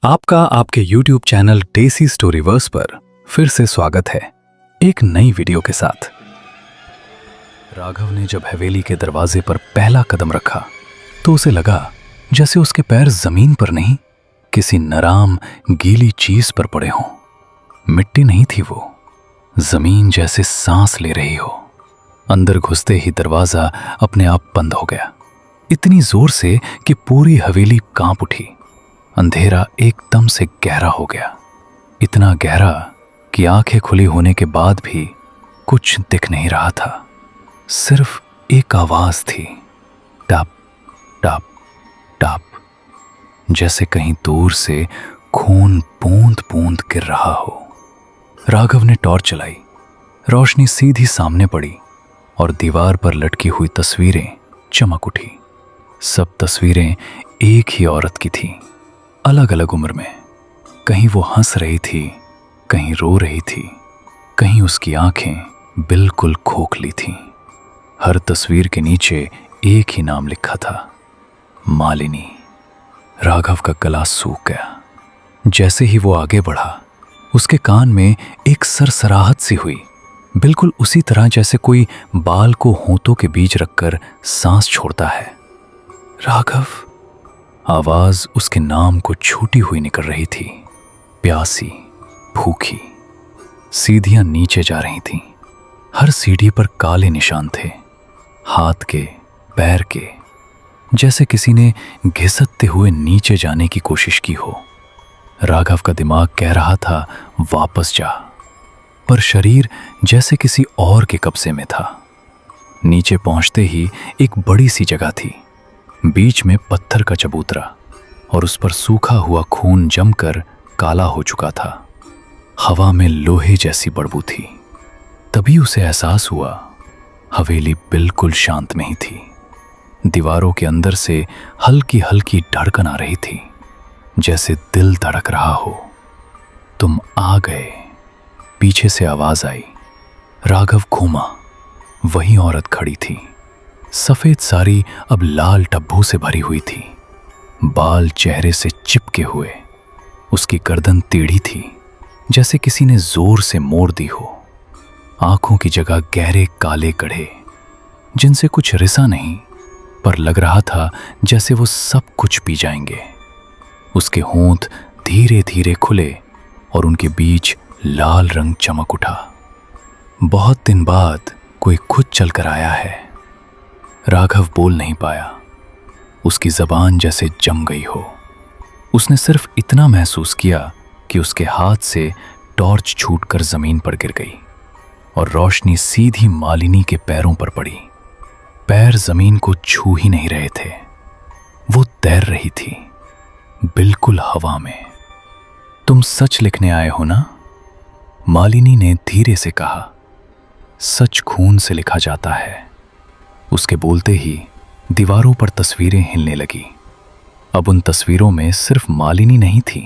आपका आपके YouTube channel देसी स्टोरीवर्स पर फिर से स्वागत है एक नई वीडियो के साथ। राघव ने जब हवेली के दरवाजे पर पहला कदम रखा तो उसे लगा जैसे उसके पैर जमीन पर नहीं किसी नराम गीली चीज पर पड़े हों। मिट्टी नहीं थी वो, जमीन जैसे सांस ले रही हो। अंदर घुसते ही दरवाजा अपने आप बंद हो गया, इतनी जोर से कि पूरी हवेली कांप उठी। अंधेरा एकदम से गहरा हो गया, इतना गहरा कि आंखें खुली होने के बाद भी कुछ दिख नहीं रहा था। सिर्फ एक आवाज थी, टप टप टप, जैसे कहीं दूर से खून बूंद बूंद गिर रहा हो। राघव ने टॉर्च चलाई, रोशनी सीधी सामने पड़ी और दीवार पर लटकी हुई तस्वीरें चमक उठी। सब तस्वीरें एक ही औरत की थीं, अलग अलग उम्र में। कहीं वो हंस रही थी, कहीं रो रही थी, कहीं उसकी आंखें बिल्कुल खोखली थीं। हर तस्वीर के नीचे एक ही नाम लिखा था, मालिनी। राघव का गला सूख गया। जैसे ही वो आगे बढ़ा, उसके कान में एक सरसराहट सी हुई, बिल्कुल उसी तरह जैसे कोई बाल को होंठों के बीच रखकर सांस छोड़ता है। राघव। आवाज उसके नाम को छूटी हुई निकल रही थी, प्यासी, भूखी। सीढ़ियां नीचे जा रही थीं। हर सीढ़ी पर काले निशान थे, हाथ के, पैर के, जैसे किसी ने घिसटते हुए नीचे जाने की कोशिश की हो। राघव का दिमाग कह रहा था वापस जा, पर शरीर जैसे किसी और के कब्जे में था। नीचे पहुंचते ही एक बड़ी सी जगह थी, बीच में पत्थर का चबूतरा और उस पर सूखा हुआ खून जमकर काला हो चुका था। हवा में लोहे जैसी बदबू थी। तभी उसे एहसास हुआ हवेली बिल्कुल शांत नहीं थी। दीवारों के अंदर से हल्की हल्की धड़कन आ रही थी, जैसे दिल धड़क रहा हो। तुम आ गए, पीछे से आवाज आई। राघव घूमा, वही औरत खड़ी थी। सफेद साड़ी अब लाल टब्बू से भरी हुई थी, बाल चेहरे से चिपके हुए। उसकी गर्दन टेढ़ी थी, जैसे किसी ने जोर से मोड़ दी हो। आंखों की जगह गहरे काले गड्ढे, जिनसे कुछ रिसा नहीं, पर लग रहा था जैसे वो सब कुछ पी जाएंगे। उसके होंठ धीरे धीरे खुले और उनके बीच लाल रंग चमक उठा। बहुत दिन बाद कोई खुद चलकर आया है। राघव बोल नहीं पाया, उसकी जबान जैसे जम गई हो। उसने सिर्फ इतना महसूस किया कि उसके हाथ से टॉर्च छूटकर जमीन पर गिर गई और रोशनी सीधी मालिनी के पैरों पर पड़ी। पैर जमीन को छू ही नहीं रहे थे, वो तैर रही थी, बिल्कुल हवा में। तुम सच लिखने आए हो ना? मालिनी ने धीरे से कहा। सच खून से लिखा जाता है। उसके बोलते ही दीवारों पर तस्वीरें हिलने लगी। अब उन तस्वीरों में सिर्फ मालिनी नहीं थी,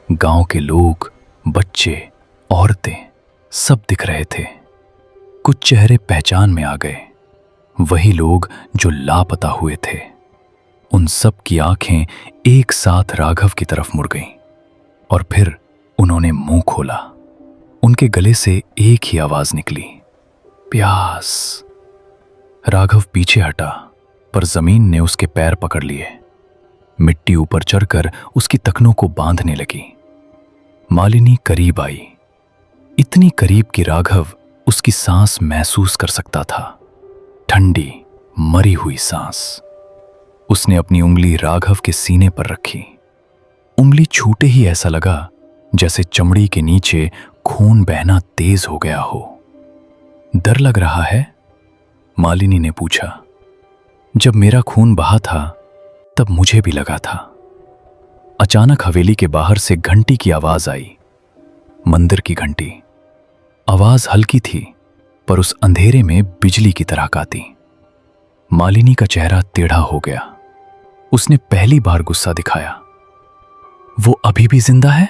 गांव के लोग, बच्चे, औरतें, सब दिख रहे थे। कुछ चेहरे पहचान में आ गए, वही लोग जो लापता हुए थे। उन सब की आंखें एक साथ राघव की तरफ मुड़ गईं और फिर उन्होंने मुंह खोला। उनके गले से एक ही आवाज निकली, प्यास। राघव पीछे हटा, पर जमीन ने उसके पैर पकड़ लिए। मिट्टी ऊपर चढ़कर उसकी तखनों को बांधने लगी। मालिनी करीब आई, इतनी करीब कि राघव उसकी सांस महसूस कर सकता था, ठंडी, मरी हुई सांस। उसने अपनी उंगली राघव के सीने पर रखी। उंगली छूटे ही ऐसा लगा जैसे चमड़ी के नीचे खून बहना तेज हो गया हो। डर लग रहा है? मालिनी ने पूछा। जब मेरा खून बहा था तब मुझे भी लगा था। अचानक हवेली के बाहर से घंटी की आवाज आई, मंदिर की घंटी। आवाज हल्की थी, पर उस अंधेरे में बिजली की तरह काती। मालिनी का चेहरा टेढ़ा हो गया। उसने पहली बार गुस्सा दिखाया। वो अभी भी जिंदा है?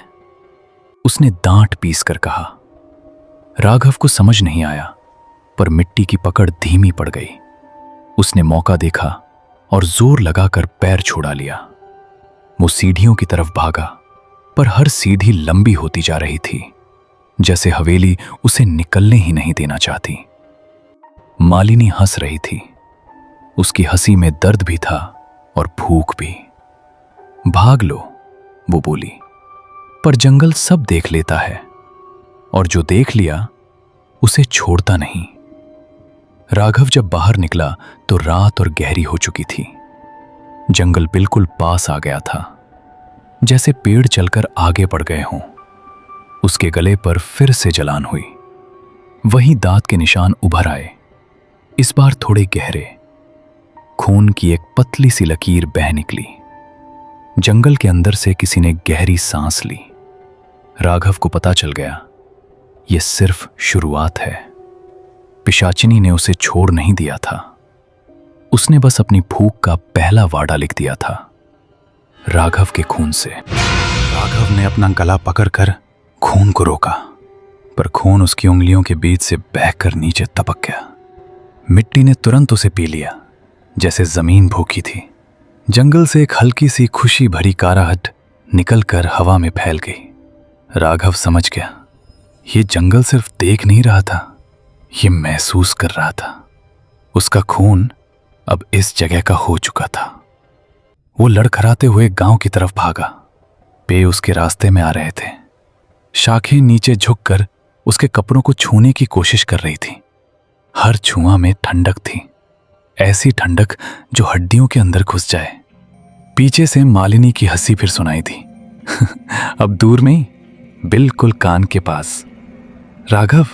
उसने दांत पीस कर कहा। राघव को समझ नहीं आया, पर मिट्टी की पकड़ धीमी पड़ गई। उसने मौका देखा और जोर लगाकर पैर छुड़ा लिया। वो सीढ़ियों की तरफ भागा, पर हर सीढ़ी लंबी होती जा रही थी, जैसे हवेली उसे निकलने ही नहीं देना चाहती। मालिनी हंस रही थी। उसकी हंसी में दर्द भी था और भूख भी। भाग लो, वो बोली, पर जंगल सब देख लेता है और जो देख लिया उसे छोड़ता नहीं। राघव जब बाहर निकला तो रात और गहरी हो चुकी थी। जंगल बिल्कुल पास आ गया था, जैसे पेड़ चलकर आगे बढ़ गए हों। उसके गले पर फिर से जलान हुई। वहीं दांत के निशान उभर आए, इस बार थोड़े गहरे। खून की एक पतली सी लकीर बह निकली। जंगल के अंदर से किसी ने गहरी सांस ली। राघव को पता चल गया, यह सिर्फ शुरुआत है। पिशाचिनी ने उसे छोड़ नहीं दिया था। उसने बस अपनी भूख का पहला वादा लिख दिया था, राघव के खून से। राघव ने अपना गला पकड़कर खून को रोका, पर खून उसकी उंगलियों के बीच से बहकर नीचे टपक गया। मिट्टी ने तुरंत उसे पी लिया, जैसे जमीन भूखी थी। जंगल से एक हल्की सी खुशी भरी कराहट निकलकर हवा में फैल गई। राघव समझ गया, ये जंगल सिर्फ देख नहीं रहा था, ये महसूस कर रहा था। उसका खून अब इस जगह का हो चुका था। वो लड़खड़ाते हुए गांव की तरफ भागा। पेड़ उसके रास्ते में आ रहे थे। शाखें नीचे झुककर उसके कपड़ों को छूने की कोशिश कर रही थी। हर छुआ में ठंडक थी, ऐसी ठंडक जो हड्डियों के अंदर घुस जाए। पीछे से मालिनी की हंसी फिर सुनाई दी। अब दूर में ही, बिल्कुल कान के पास। राघव,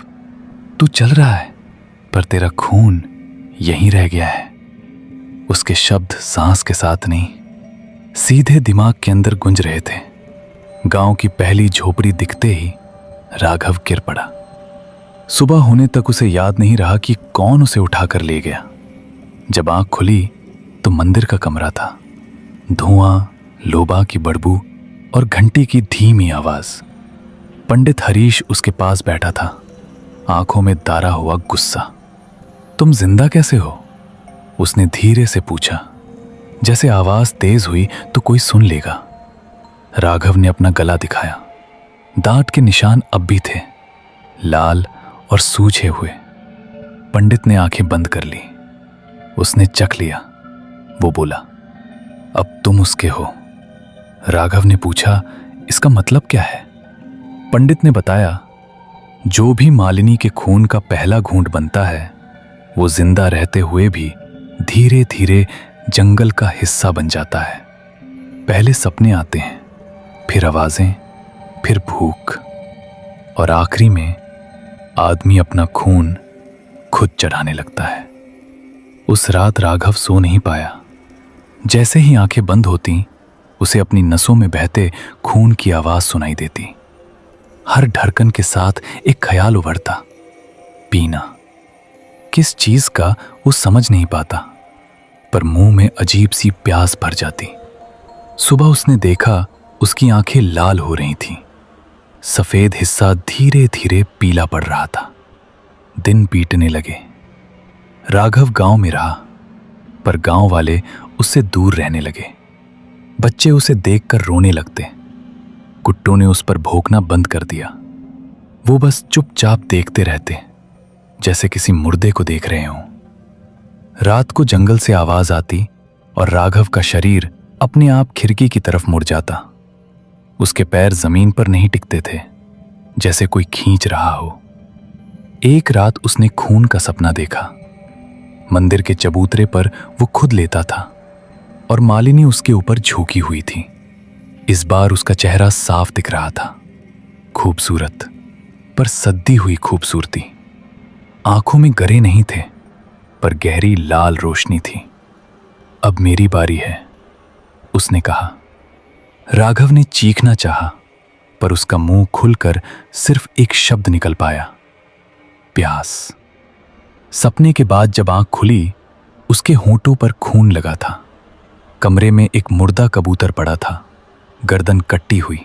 तू चल रहा है, पर तेरा खून यहीं रह गया है। उसके शब्द सांस के साथ नहीं, सीधे दिमाग के अंदर गूंज रहे थे। गांव की पहली झोपड़ी दिखते ही राघव गिर पड़ा। सुबह होने तक उसे याद नहीं रहा कि कौन उसे उठाकर ले गया। जब आंख खुली तो मंदिर का कमरा था। धुआं, लोबा की बदबू और घंटी की धीमी आवाज। पंडित हरीश उसके पास बैठा था, आंखों में दारा हुआ गुस्सा। तुम जिंदा कैसे हो? उसने धीरे से पूछा, जैसे आवाज तेज हुई तो कोई सुन लेगा। राघव ने अपना गला दिखाया। दांत के निशान अब भी थे, लाल और सूजे हुए। पंडित ने आंखें बंद कर ली। उसने चख लिया। वो बोला, अब तुम उसके हो। राघव ने पूछा, इसका मतलब क्या है? पंडित ने बताया, जो भी मालिनी के खून का पहला घूंट बनता है, वो जिंदा रहते हुए भी धीरे धीरे जंगल का हिस्सा बन जाता है। पहले सपने आते हैं, फिर आवाजें, फिर भूख, और आखिरी में आदमी अपना खून खुद चढ़ाने लगता है। उस रात राघव सो नहीं पाया। जैसे ही आंखें बंद होती, उसे अपनी नसों में बहते खून की आवाज सुनाई देती। हर धड़कन के साथ एक ख्याल उभरता, पीना। किस चीज का वो समझ नहीं पाता, पर मुंह में अजीब सी प्यास भर जाती। सुबह उसने देखा, उसकी आंखें लाल हो रही थीं। सफेद हिस्सा धीरे धीरे पीला पड़ रहा था। दिन बीतने लगे। राघव गांव में रहा, पर गांव वाले उससे दूर रहने लगे। बच्चे उसे देखकर रोने लगते। कुत्तों ने उस पर भौंकना बंद कर दिया। वो बस चुपचाप देखते रहते, जैसे किसी मुर्दे को देख रहे हों। रात को जंगल से आवाज आती और राघव का शरीर अपने आप खिड़की की तरफ मुड़ जाता। उसके पैर जमीन पर नहीं टिकते थे, जैसे कोई खींच रहा हो। एक रात उसने खून का सपना देखा। मंदिर के चबूतरे पर वो खुद लेटा था और मालिनी उसके ऊपर झुकी हुई थी। इस बार उसका चेहरा साफ दिख रहा था, खूबसूरत, पर सद्दी हुई खूबसूरती। आंखों में गरे नहीं थे, पर गहरी लाल रोशनी थी। अब मेरी बारी है, उसने कहा। राघव ने चीखना चाहा, पर उसका मुंह खुलकर सिर्फ एक शब्द निकल पाया, प्यास। सपने के बाद जब आंख खुली, उसके होंठों पर खून लगा था। कमरे में एक मुर्दा कबूतर पड़ा था, गर्दन कट्टी हुई।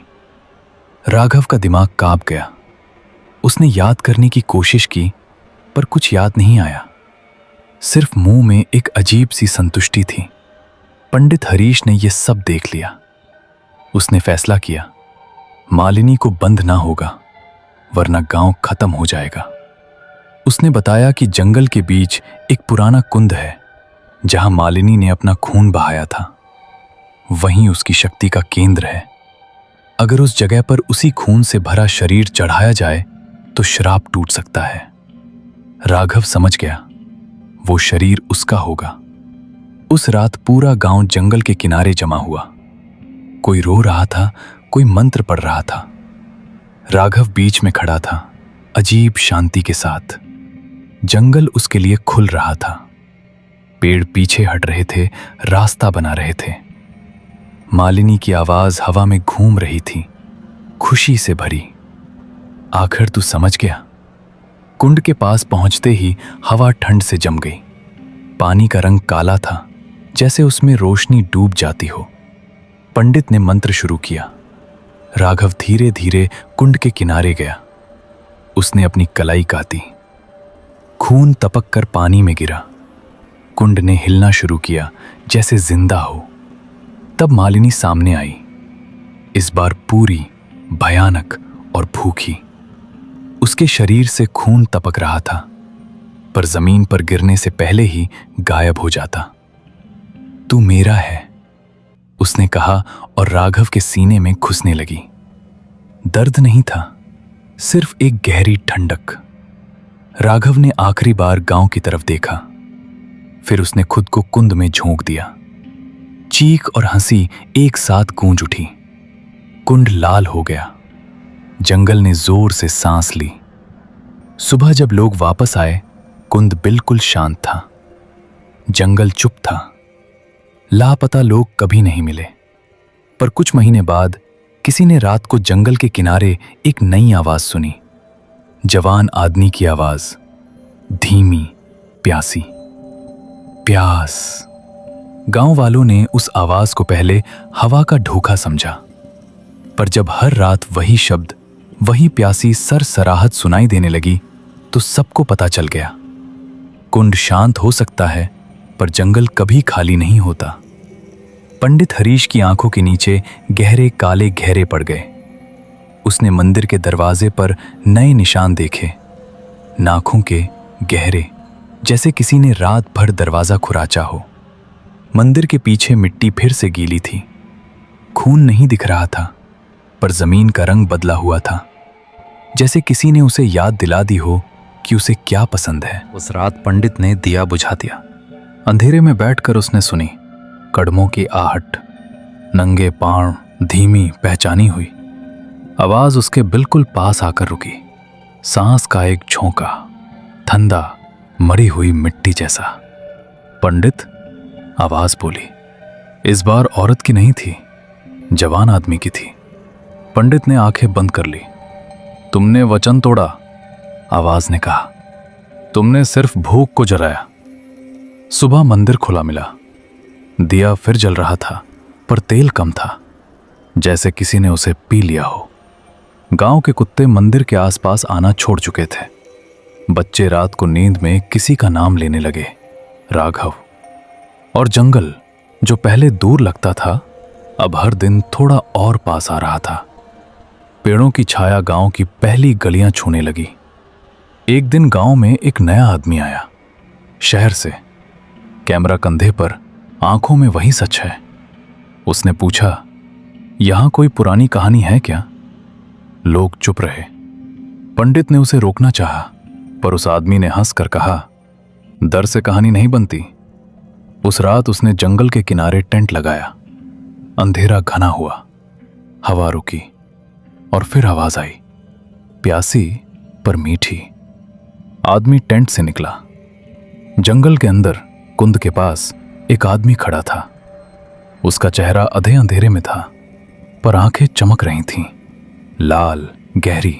राघव का दिमाग कांप गया। उसने याद करने की कोशिश की, पर कुछ याद नहीं आया। सिर्फ मुंह में एक अजीब सी संतुष्टि थी। पंडित हरीश ने यह सब देख लिया। उसने फैसला किया, मालिनी को बंद ना होगा, वरना गांव खत्म हो जाएगा। उसने बताया कि जंगल के बीच एक पुराना कुंड है जहां मालिनी ने अपना खून बहाया था। वहीं उसकी शक्ति का केंद्र है। अगर उस जगह पर उसी खून से भरा शरीर चढ़ाया जाए तो श्राप टूट सकता है। राघव समझ गया, वो शरीर उसका होगा। उस रात पूरा गांव जंगल के किनारे जमा हुआ। कोई रो रहा था, कोई मंत्र पढ़ रहा था। राघव बीच में खड़ा था, अजीब शांति के साथ। जंगल उसके लिए खुल रहा था। पेड़ पीछे हट रहे थे, रास्ता बना रहे थे। मालिनी की आवाज हवा में घूम रही थी, खुशी से भरी। आखिर तू समझ गया। कुंड के पास पहुंचते ही हवा ठंड से जम गई। पानी का रंग काला था, जैसे उसमें रोशनी डूब जाती हो। पंडित ने मंत्र शुरू किया। राघव धीरे धीरे कुंड के किनारे गया। उसने अपनी कलाई काती। खून टपक कर पानी में गिरा। कुंड ने हिलना शुरू किया, जैसे जिंदा हो। तब मालिनी सामने आई, इस बार पूरी, भयानक और भूखी। उसके शरीर से खून टपक रहा था, पर जमीन पर गिरने से पहले ही गायब हो जाता। तू मेरा है, उसने कहा और राघव के सीने में घुसने लगी। दर्द नहीं था, सिर्फ एक गहरी ठंडक। राघव ने आखिरी बार गांव की तरफ देखा, फिर उसने खुद को कुंड में झोंक दिया। चीख और हंसी एक साथ गूंज उठी। कुंड लाल हो गया। जंगल ने जोर से सांस ली। सुबह जब लोग वापस आए, कुंड बिल्कुल शांत था। जंगल चुप था। लापता लोग कभी नहीं मिले। पर कुछ महीने बाद किसी ने रात को जंगल के किनारे एक नई आवाज सुनी। जवान आदमी की आवाज, धीमी, प्यासी। प्यास। गांव वालों ने उस आवाज को पहले हवा का ढोखा समझा, पर जब हर रात वही शब्द, वही प्यासी सरसराहट सुनाई देने लगी तो सबको पता चल गया, कुंड शांत हो सकता है पर जंगल कभी खाली नहीं होता। पंडित हरीश की आंखों के नीचे गहरे काले घेरे पड़ गए। उसने मंदिर के दरवाजे पर नए निशान देखे, नाखों के गहरे, जैसे किसी ने रात भर दरवाजा खुराचा हो। मंदिर के पीछे मिट्टी फिर से गीली थी। खून नहीं दिख रहा था, पर जमीन का रंग बदला हुआ था, जैसे किसी ने उसे याद दिला दी हो कि उसे क्या पसंद है। उस रात पंडित ने दिया बुझा दिया। अंधेरे में बैठकर उसने सुनी कदमों की आहट, नंगे पांव, धीमी, पहचानी हुई आवाज उसके बिल्कुल पास आकर रुकी। सांस का एक झोंका, ठंडा, मरी हुई मिट्टी जैसा। पंडित, आवाज बोली। इस बार औरत की नहीं थी, जवान आदमी की थी। पंडित ने आंखें बंद कर ली। तुमने वचन तोड़ा, आवाज ने कहा। तुमने सिर्फ भूख को जलाया। सुबह मंदिर खुला मिला। दिया फिर जल रहा था, पर तेल कम था, जैसे किसी ने उसे पी लिया हो। गांव के कुत्ते मंदिर के आसपास आना छोड़ चुके थे। बच्चे रात को नींद में किसी का नाम लेने लगे, राघव। और जंगल, जो पहले दूर लगता था, अब हर दिन थोड़ा और पास आ रहा था। पेड़ों की छाया गांव की पहली गलियां छूने लगी। एक दिन गांव में एक नया आदमी आया, शहर से। कैमरा कंधे पर, आंखों में वही सच है। उसने पूछा, यहां कोई पुरानी कहानी है क्या? लोग चुप रहे। पंडित ने उसे रोकना चाहा, पर उस आदमी ने हंसकर कहा, डर से कहानी नहीं बनती। उस रात उसने जंगल के किनारे टेंट लगाया। अंधेरा घना हुआ, हवा रुकी और फिर आवाज आई, प्यासी पर मीठी। आदमी टेंट से निकला। जंगल के अंदर कुंड के पास एक आदमी खड़ा था। उसका चेहरा आधे अंधेरे में था, पर आंखें चमक रही थीं, लाल, गहरी।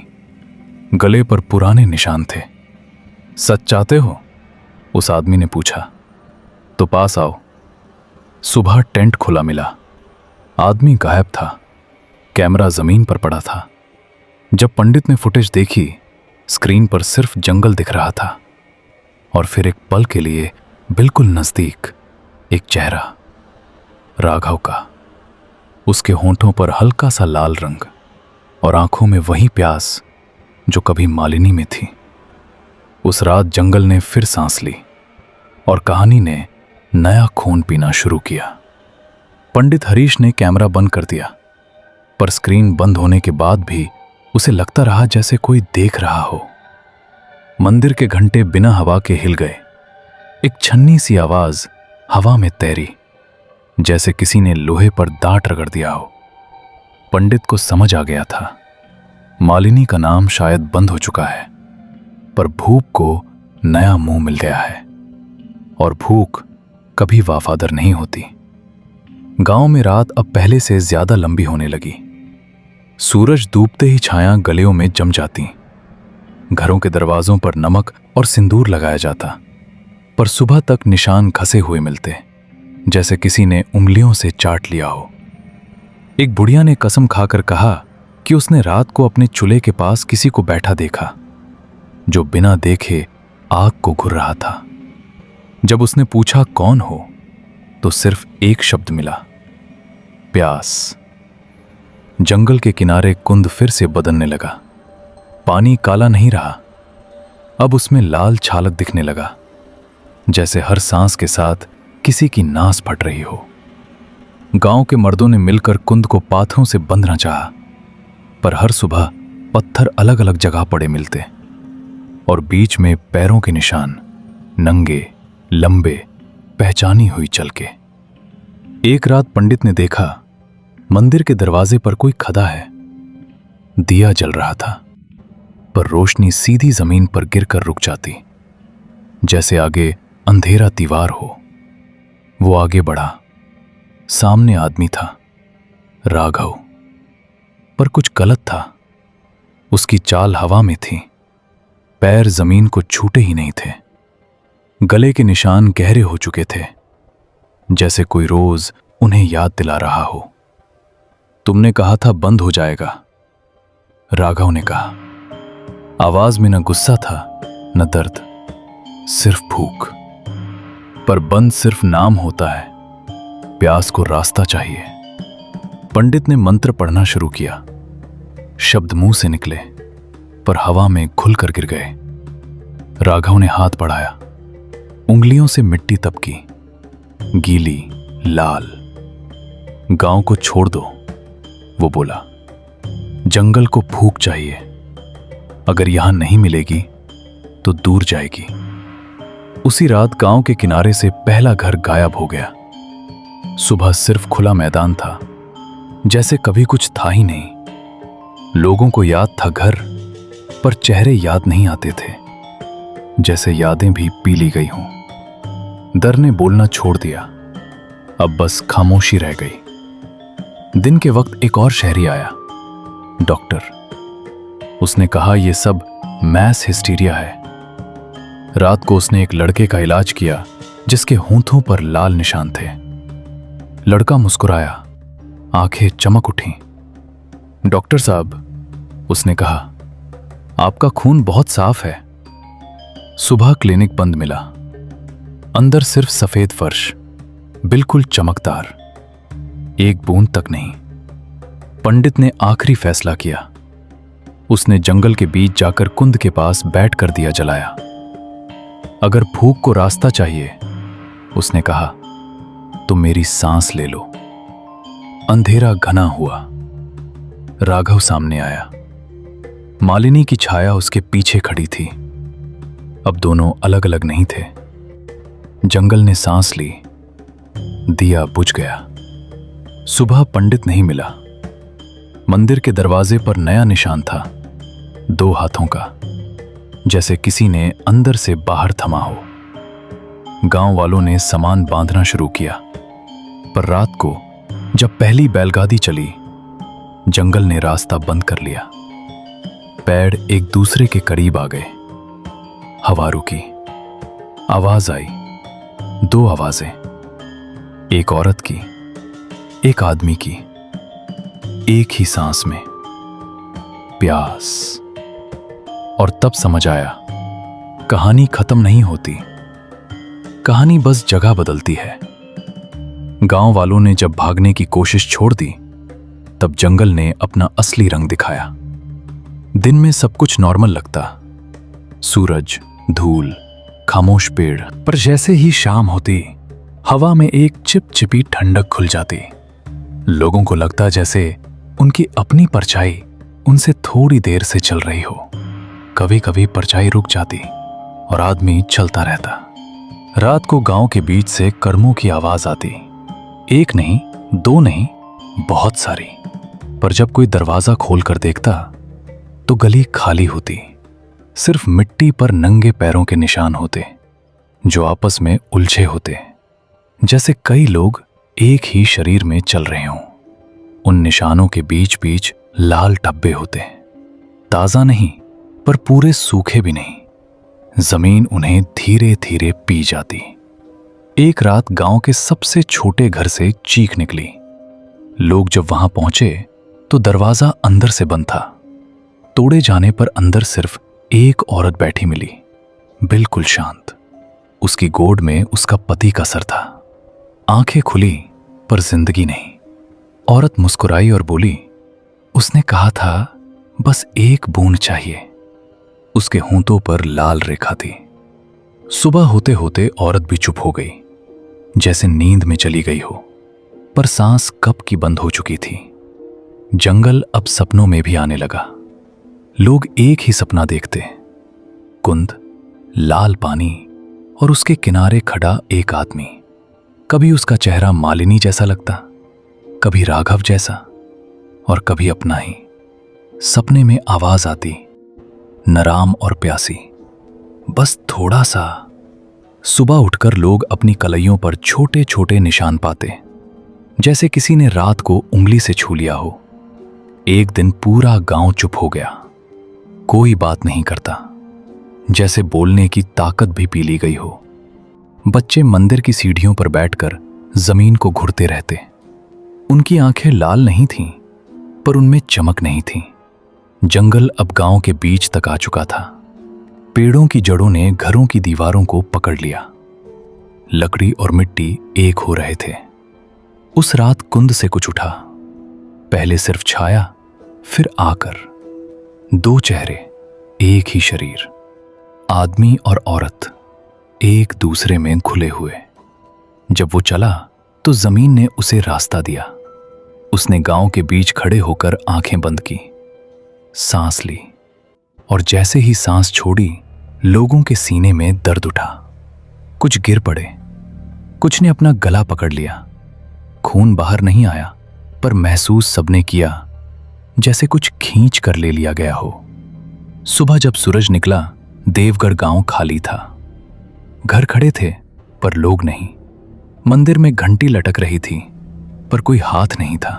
गले पर पुराने निशान थे। सच चाहते हो? उस आदमी ने पूछा। तो पास आओ। सुबह टेंट खुला मिला। आदमी गायब था। कैमरा जमीन पर पड़ा था। जब पंडित ने फुटेज देखी, स्क्रीन पर सिर्फ जंगल दिख रहा था, और फिर एक पल के लिए बिल्कुल नजदीक एक चेहरा, राघव का। उसके होंठों पर हल्का सा लाल रंग, और आंखों में वही प्यास जो कभी मालिनी में थी। उस रात जंगल ने फिर सांस ली और कहानी ने नया खून पीना शुरू किया। पंडित हरीश ने कैमरा बंद कर दिया, पर स्क्रीन बंद होने के बाद भी उसे लगता रहा जैसे कोई देख रहा हो। मंदिर के घंटे बिना हवा के हिल गए। एक छन्नी सी आवाज हवा में तैरी, जैसे किसी ने लोहे पर दांत रगड़ दिया हो। पंडित को समझ आ गया था, मालिनी का नाम शायद बंद हो चुका है, पर भूख को नया मुंह मिल गया है, और भूख कभी वफादार नहीं होती। गांव में रात अब पहले से ज्यादा लंबी होने लगी। सूरज डूबते ही छाया गलियों में जम जाती। घरों के दरवाजों पर नमक और सिंदूर लगाया जाता, पर सुबह तक निशान घसे हुए मिलते, जैसे किसी ने उंगलियों से चाट लिया हो। एक बुढ़िया ने कसम खाकर कहा कि उसने रात को अपने चूल्हे के पास किसी को बैठा देखा, जो बिना देखे आग को घुर रहा था। जब उसने पूछा कौन हो, तो सिर्फ एक शब्द मिला, प्यास। जंगल के किनारे कुंद फिर से बदलने लगा। पानी काला नहीं रहा, अब उसमें लाल छालक दिखने लगा, जैसे हर सांस के साथ किसी की नास फट रही हो। गांव के मर्दों ने मिलकर कुंद को पाथरों से बंधना चाहा, पर हर सुबह पत्थर अलग अलग जगह पड़े मिलते, और बीच में पैरों के निशान, नंगे लंबे, पहचानी हुई चल के। एक रात पंडित ने देखा, मंदिर के दरवाजे पर कोई खड़ा है। दिया जल रहा था, पर रोशनी सीधी जमीन पर गिरकर रुक जाती, जैसे आगे अंधेरा दीवार हो। वो आगे बढ़ा। सामने आदमी था, राघव, पर कुछ गलत था। उसकी चाल हवा में थी, पैर जमीन को छूटे ही नहीं थे। गले के निशान गहरे हो चुके थे, जैसे कोई रोज उन्हें याद दिला रहा हो। तुमने कहा था बंद हो जाएगा, राघव ने कहा। आवाज में न गुस्सा था न दर्द, सिर्फ भूख। पर बंद सिर्फ नाम होता है, प्यास को रास्ता चाहिए। पंडित ने मंत्र पढ़ना शुरू किया। शब्द मुंह से निकले, पर हवा में घुलकर गिर गए। राघव ने हाथ बढ़ाया, उंगलियों से मिट्टी तपकी, गीली, लाल। गांव को छोड़ दो, वो बोला। जंगल को भूख चाहिए, अगर यहां नहीं मिलेगी तो दूर जाएगी। उसी रात गांव के किनारे से पहला घर गायब हो गया। सुबह सिर्फ खुला मैदान था, जैसे कभी कुछ था ही नहीं। लोगों को याद था घर, पर चेहरे याद नहीं आते थे, जैसे यादें भी पी ली गई हों। डर ने बोलना छोड़ दिया, अब बस खामोशी रह गई। दिन के वक्त एक और शहरी आया, डॉक्टर। उसने कहा यह सब मैस हिस्टीरिया है। रात को उसने एक लड़के का इलाज किया, जिसके होंठों पर लाल निशान थे। लड़का मुस्कुराया, आंखें चमक उठीं। डॉक्टर साहब, उसने कहा, आपका खून बहुत साफ है। सुबह क्लिनिक बंद मिला। अंदर सिर्फ सफेद फर्श, बिल्कुल चमकदार, एक बूंद तक नहीं। पंडित ने आखिरी फैसला किया। उसने जंगल के बीच जाकर कुंद के पास बैठकर दिया जलाया। अगर भूख को रास्ता चाहिए, उसने कहा, तो मेरी सांस ले लो। अंधेरा घना हुआ। राघव सामने आया। मालिनी की छाया उसके पीछे खड़ी थी। अब दोनों अलग अलग नहीं थे। जंगल ने सांस ली। दिया बुझ गया। सुबह पंडित नहीं मिला। मंदिर के दरवाजे पर नया निशान था, 2 हाथों का, जैसे किसी ने अंदर से बाहर थमा हो। गांव वालों ने सामान बांधना शुरू किया, पर रात को जब पहली बैलगाड़ी चली, जंगल ने रास्ता बंद कर लिया। पेड़ एक दूसरे के करीब आ गए। हवा रुकी। आवाज आई, 2 आवाजें, एक औरत की, एक आदमी की, एक ही सांस में, प्यास। और तब समझ आया, कहानी खत्म नहीं होती, कहानी बस जगह बदलती है। गांव वालों ने जब भागने की कोशिश छोड़ दी, तब जंगल ने अपना असली रंग दिखाया। दिन में सब कुछ नॉर्मल लगता, सूरज, धूल, खामोश पेड़। पर जैसे ही शाम होती, हवा में एक चिपचिपी ठंडक खुल जाती। लोगों को लगता जैसे उनकी अपनी परछाई उनसे थोड़ी देर से चल रही हो। कभी कभी परछाई रुक जाती और आदमी चलता रहता। रात को गांव के बीच से कदमों की आवाज आती, एक नहीं, दो नहीं, बहुत सारी। पर जब कोई दरवाजा खोलकर देखता तो गली खाली होती। सिर्फ मिट्टी पर नंगे पैरों के निशान होते, जो आपस में उलझे होते, जैसे कई लोग एक ही शरीर में चल रहे हों। उन निशानों के बीच बीच लाल धब्बे होते, ताजा नहीं पर पूरे सूखे भी नहीं। जमीन उन्हें धीरे धीरे पी जाती। एक रात गांव के सबसे छोटे घर से चीख निकली। लोग जब वहां पहुंचे तो दरवाजा अंदर से बंद था। तोड़े जाने पर अंदर सिर्फ एक औरत बैठी मिली, बिल्कुल शांत। उसकी गोद में उसका पति का सर था। आंखें खुली पर जिंदगी नहीं। औरत मुस्कुराई और बोली, उसने कहा था बस एक बूंद चाहिए। उसके होंठों पर लाल रेखा थी। सुबह होते होते औरत भी चुप हो गई, जैसे नींद में चली गई हो। पर सांस कब की बंद हो चुकी थी। जंगल अब सपनों में भी आने लगा। लोग एक ही सपना देखते, कुंद, लाल पानी और उसके किनारे खड़ा एक आदमी। कभी उसका चेहरा मालिनी जैसा लगता, कभी राघव जैसा और कभी अपना ही। सपने में आवाज आती, नराम और प्यासी, बस थोड़ा सा। सुबह उठकर लोग अपनी कलाइयों पर छोटे छोटे निशान पाते, जैसे किसी ने रात को उंगली से छू लिया हो। एक दिन पूरा गांव चुप हो गया। कोई बात नहीं करता, जैसे बोलने की ताकत भी पी ली गई हो। बच्चे मंदिर की सीढ़ियों पर बैठकर जमीन को घुरते रहते। उनकी आंखें लाल नहीं थीं, पर उनमें चमक नहीं थी। जंगल अब गांव के बीच तक आ चुका था। पेड़ों की जड़ों ने घरों की दीवारों को पकड़ लिया। लकड़ी और मिट्टी एक हो रहे थे। उस रात कुंद से कुछ उठा, पहले सिर्फ छाया, फिर आकर। दो चेहरे, एक ही शरीर, आदमी और औरत, एक दूसरे में घुले हुए। जब वो चला तो जमीन ने उसे रास्ता दिया। उसने गांव के बीच खड़े होकर आंखें बंद की, सांस ली, और जैसे ही सांस छोड़ी, लोगों के सीने में दर्द उठा। कुछ गिर पड़े, कुछ ने अपना गला पकड़ लिया। खून बाहर नहीं आया, पर महसूस सबने किया जैसे कुछ खींच कर ले लिया गया हो। सुबह जब सूरज निकला, देवगढ़ गांव खाली था। घर खड़े थे पर लोग नहीं। मंदिर में घंटी लटक रही थी, पर कोई हाथ नहीं था।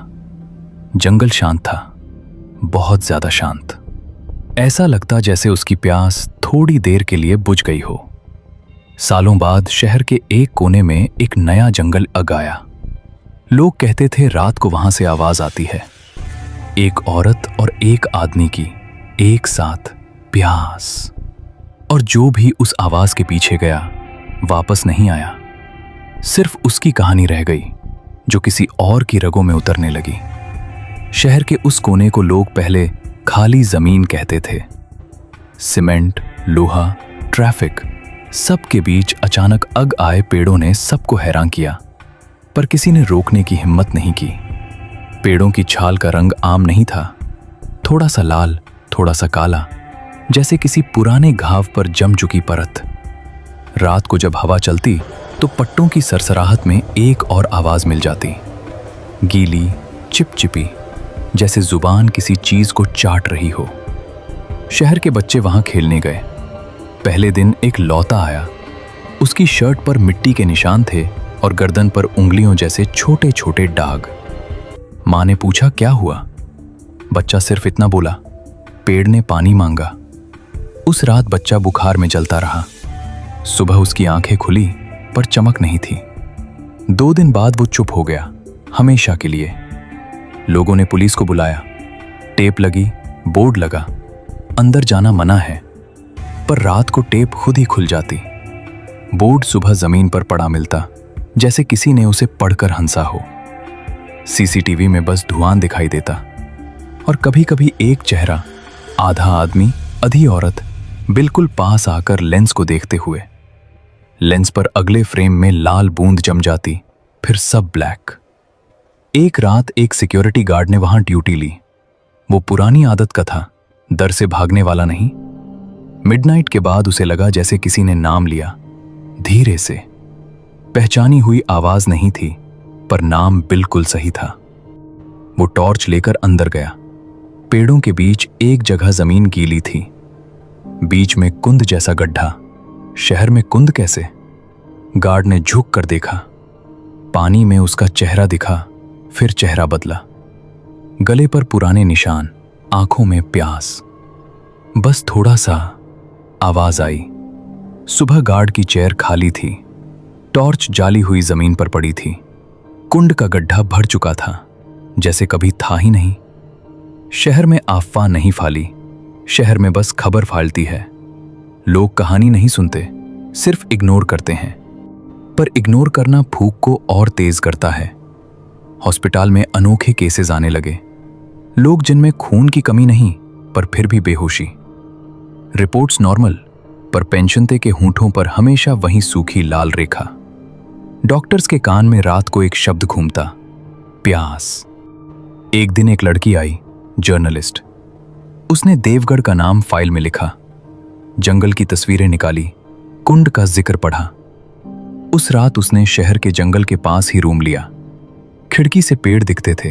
जंगल शांत था, बहुत ज्यादा शांत। ऐसा लगता जैसे उसकी प्यास थोड़ी देर के लिए बुझ गई हो। सालों बाद शहर के एक कोने में एक नया जंगल आया। लोग कहते थे रात को वहां से आवाज आती है, एक औरत और एक आदमी की एक साथ प्यास। और जो भी उस आवाज के पीछे गया वापस नहीं आया। सिर्फ उसकी कहानी रह गई, जो किसी और की रगों में उतरने लगी। शहर के उस कोने को लोग पहले खाली जमीन कहते थे। सीमेंट, लोहा, ट्रैफिक, सब के बीच अचानक अग आए पेड़ों ने सबको हैरान किया, पर किसी ने रोकने की हिम्मत नहीं की। पेड़ों की छाल का रंग आम नहीं था, थोड़ा सा लाल, थोड़ा सा काला, जैसे किसी पुराने घाव पर जम चुकी परत। रात को जब हवा चलती तो पट्टों की सरसराहट में एक और आवाज मिल जाती, गीली, चिपचिपी, जैसे जुबान किसी चीज को चाट रही हो। शहर के बच्चे वहां खेलने गए। पहले दिन एक लौता आया। उसकी शर्ट पर मिट्टी के निशान थे और गर्दन पर उंगलियों जैसे छोटे छोटे दाग। मां ने पूछा क्या हुआ? बच्चा सिर्फ इतना बोला, पेड़ ने पानी मांगा। उस रात बच्चा बुखार में जलता रहा। सुबह उसकी आंखें खुली पर चमक नहीं थी। 2 दिन बाद वो चुप हो गया, हमेशा के लिए। लोगों ने पुलिस को बुलाया, टेप लगी, बोर्ड लगा, अंदर जाना मना है। पर रात को टेप खुद ही खुल जाती। बोर्ड सुबह जमीन पर पड़ा मिलता, जैसे किसी ने उसे पढ़कर हंसा हो। सीसीटीवी में बस धुआं दिखाई देता और कभी कभी एक चेहरा आधा आदमी आधी औरत बिल्कुल पास आकर लेंस को देखते हुए। लेंस पर अगले फ्रेम में लाल बूंद जम जाती, फिर सब ब्लैक। एक रात एक सिक्योरिटी गार्ड ने वहां ड्यूटी ली। वो पुरानी आदत का था, डर से भागने वाला नहीं। मिडनाइट के बाद उसे लगा जैसे किसी ने नाम लिया, धीरे से। पहचानी हुई आवाज नहीं थी, पर नाम बिल्कुल सही था। वो टॉर्च लेकर अंदर गया। पेड़ों के बीच एक जगह जमीन गीली थी, बीच में कुंद जैसा गड्ढा। शहर में कुंद कैसे? गार्ड ने झुक कर देखा। पानी में उसका चेहरा दिखा, फिर चेहरा बदला। गले पर पुराने निशान, आंखों में प्यास। बस थोड़ा सा। आवाज आई। सुबह गार्ड की चेयर खाली थी, टॉर्च जाली हुई जमीन पर पड़ी थी। कुंड का गड्ढा भर चुका था, जैसे कभी था ही नहीं। शहर में अफवाह नहीं फाली, शहर में बस खबर फालती है। लोग कहानी नहीं सुनते, सिर्फ इग्नोर करते हैं। पर इग्नोर करना भूख को और तेज करता है। हॉस्पिटल में अनोखे केसेस आने लगे। लोग जिनमें खून की कमी नहीं, पर फिर भी बेहोशी। रिपोर्ट्स नॉर्मल, पर पेंशनते के होंठों पर हमेशा वही सूखी लाल रेखा। डॉक्टर्स के कान में रात को एक शब्द घूमता, प्यास। एक दिन एक लड़की आई, जर्नलिस्ट। उसने देवगढ़ का नाम फाइल में लिखा, जंगल की तस्वीरें निकाली, कुंड का जिक्र पढ़ा। उस रात उसने शहर के जंगल के पास ही रूम लिया। खिड़की से पेड़ दिखते थे।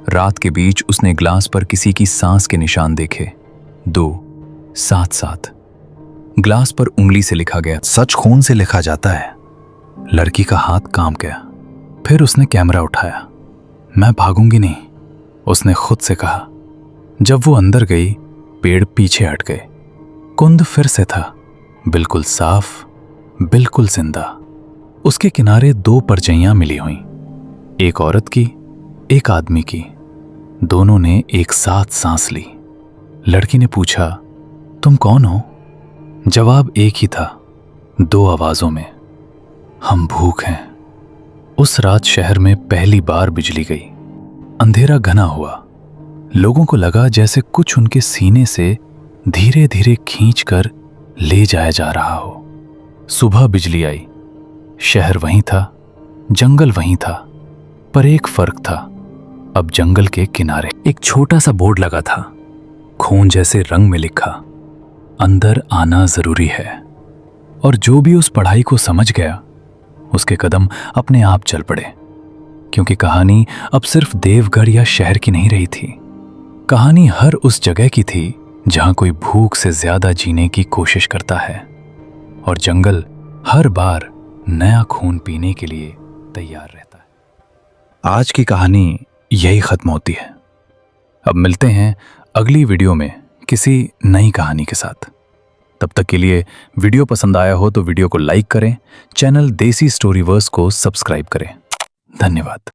रात के बीच उसने ग्लास पर किसी की सांस के निशान देखे, 2 साथ साथ। ग्लास पर उंगली से लिखा गया, सच खून से लिखा जाता है। लड़की का हाथ कांप गया। फिर उसने कैमरा उठाया। मैं भागूंगी नहीं, उसने खुद से कहा। जब वो अंदर गई, पेड़ पीछे हट गए। कुंद फिर से था, बिल्कुल साफ, बिल्कुल जिंदा। उसके किनारे 2 परछाइयां मिली हुई, एक औरत की, एक आदमी की। दोनों ने एक साथ सांस ली। लड़की ने पूछा, तुम कौन हो? जवाब एक ही था, 2 आवाजों में, हम भूख हैं। उस रात शहर में पहली बार बिजली गई। अंधेरा घना हुआ। लोगों को लगा जैसे कुछ उनके सीने से धीरे धीरे खींचकर ले जाया जा रहा हो। सुबह बिजली आई। शहर वहीं था, जंगल वहीं था, पर एक फर्क था। अब जंगल के किनारे एक छोटा सा बोर्ड लगा था, खून जैसे रंग में लिखा, अंदर आना जरूरी है। और जो भी उस पढ़ाई को समझ गया, उसके कदम अपने आप चल पड़े। क्योंकि कहानी अब सिर्फ देवगढ़ या शहर की नहीं रही थी। कहानी हर उस जगह की थी जहां कोई भूख से ज्यादा जीने की कोशिश करता है, और जंगल हर बार नया खून पीने के लिए तैयार रहता है। आज की कहानी यही खत्म होती है। अब मिलते हैं अगली वीडियो में किसी नई कहानी के साथ। तब तक के लिए वीडियो पसंद आया हो तो वीडियो को लाइक करें, चैनल देसी स्टोरीवर्स को सब्सक्राइब करें। धन्यवाद।